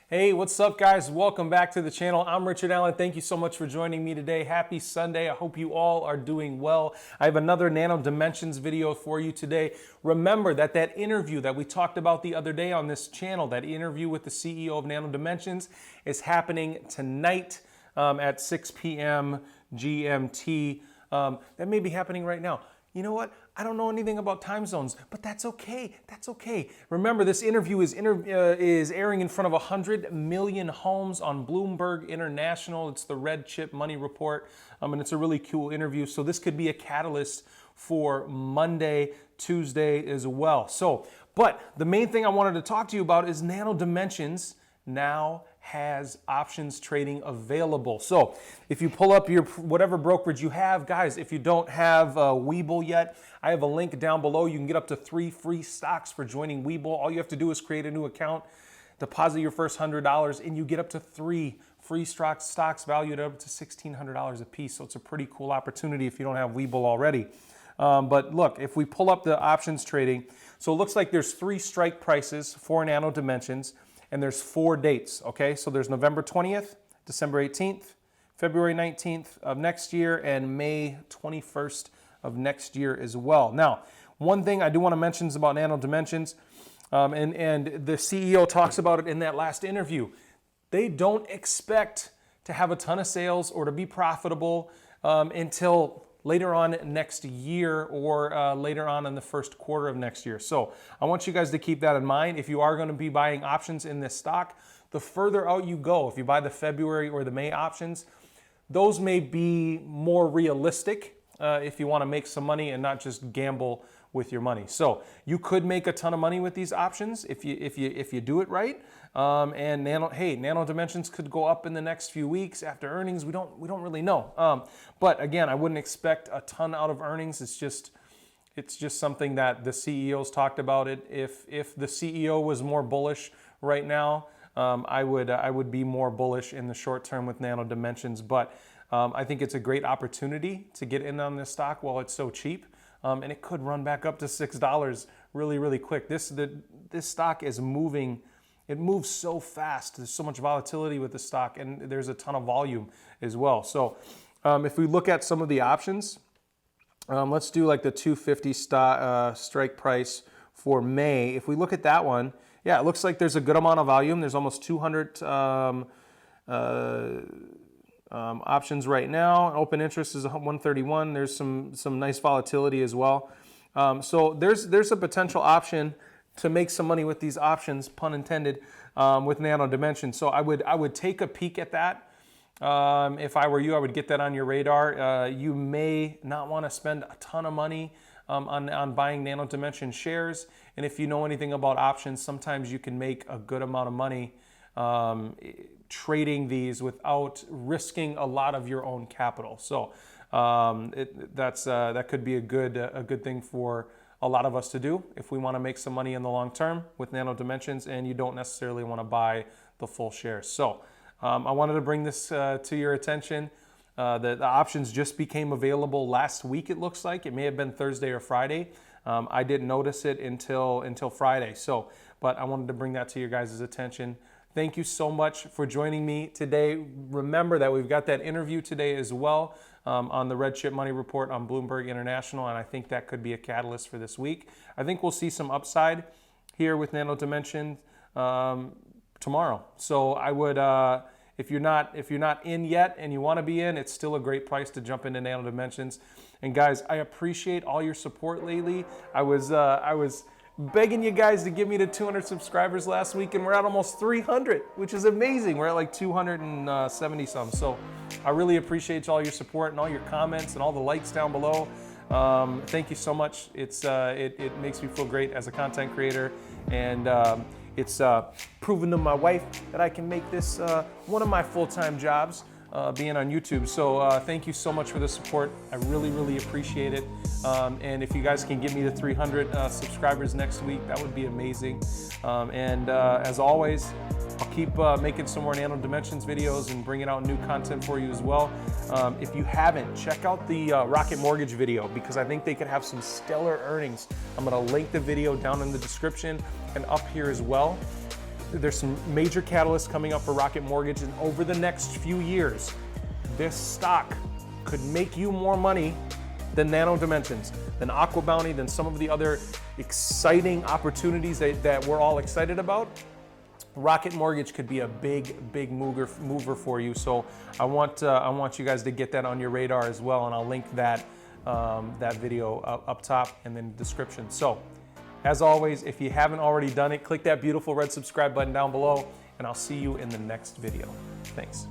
Hey, what's up guys? Welcome back to the channel. I'm Richard Allen. Thank you so much for joining me today. Happy Sunday. I hope you all are doing well. I have another Nano Dimensions video for you today. Remember that interview that we talked about the other day on this channel, that interview with the CEO of Nano Dimensions, is happening tonight at 6 p.m. GMT. That may be happening right now. You know what? I don't know anything about time zones, but that's okay. That's okay. Remember, this interview is airing in front of 100 million homes on Bloomberg International. It's the Red Chip Money Report, and it's a really cool interview. So this could be a catalyst for Monday, Tuesday as well. So, but the main thing I wanted to talk to you about is Nano Dimensions now has options trading available. So if you pull up your whatever brokerage you have, guys, if you don't have WeBull yet, I have a link down below. You can get up to 3 free stocks for joining WeBull. All you have to do is create a new account, deposit your first $100, and you get up to 3 free stocks valued at up to $1,600 a piece. So it's a pretty cool opportunity if you don't have WeBull already. But look, if we pull up the options trading, so it looks like there's 3 strike prices for Nano Dimensions. And there's 4 dates, okay? So there's November 20th, December 18th, February 19th of next year, and May 21st of next year as well. Now, one thing I do want to mention is about Nano Dimensions, and the CEO talks about it in that last interview. They don't expect to have a ton of sales or to be profitable until later on next year or later on in the first quarter of next year. So I want you guys to keep that in mind. If you are going to be buying options in this stock, the further out you go, if you buy the February or the May options, those may be more realistic if you want to make some money and not just gamble with your money. So you could make a ton of money with these options if you do it right. And Nano Dimensions could go up in the next few weeks after earnings. We don't really know. But again, I wouldn't expect a ton out of earnings. It's just something that the CEO's talked about it. If the CEO was more bullish right now, I would be more bullish in the short term with Nano Dimensions. But I think it's a great opportunity to get in on this stock while it's so cheap. And it could run back up to $6 really, really quick. This stock is moving. It moves so fast. There's so much volatility with the stock, and there's a ton of volume as well. So if we look at some of the options, let's do like the 250 strike price for May. If we look at that one, yeah, it looks like there's a good amount of volume. There's almost 200 options right now. Open interest is 131. There's some nice volatility as well. So there's a potential option to make some money with these options, pun intended, with Nano Dimensions. So I would take a peek at that. If I were you, I would get that on your radar. You may not want to spend a ton of money on buying Nano Dimension shares. And if you know anything about options, sometimes you can make a good amount of money trading these without risking a lot of your own capital. So that could be a good thing for a lot of us to do if we want to make some money in the long term with Nano Dimensions and you don't necessarily want to buy the full shares. So I wanted to bring this to your attention. The options just became available last week, it looks like. It may have been Thursday or Friday. I didn't notice it until Friday. So, but I wanted to bring that to your guys' attention. Thank you so much for joining me today. Remember that we've got that interview today as well on the Red Chip Money Report on Bloomberg International, and I think that could be a catalyst for this week. I think we'll see some upside here with Nano Dimensions tomorrow. So I would, if you're not in yet and you want to be in, it's still a great price to jump into Nano Dimensions. And guys, I appreciate all your support lately. I was begging you guys to give me to 200 subscribers last week, and we're at almost 300, which is amazing. We're at like 270 some. So I really appreciate all your support and all your comments and all the likes down below. Thank you so much. It makes me feel great as a content creator, and it's proven to my wife that I can make this one of my full-time jobs, being on YouTube. So thank you so much for the support. I really, really appreciate it. And if you guys can get me to 300 subscribers next week, that would be amazing. As always, I'll keep making some more Nano Dimensions videos and bringing out new content for you as well. If you haven't, check out the Rocket Mortgage video because I think they could have some stellar earnings. I'm gonna link the video down in the description and up here as well. there's some major catalysts coming up for Rocket Mortgage, and over the next few years, this stock could make you more money than Nano Dimensions, than Aqua Bounty, than some of the other exciting opportunities that we're all excited about. Rocket Mortgage could be a big mover for you. So I want you guys to get that on your radar as well, and I'll link that video up top and in the description. So as always, if you haven't already done it, click that beautiful red subscribe button down below, and I'll see you in the next video. Thanks.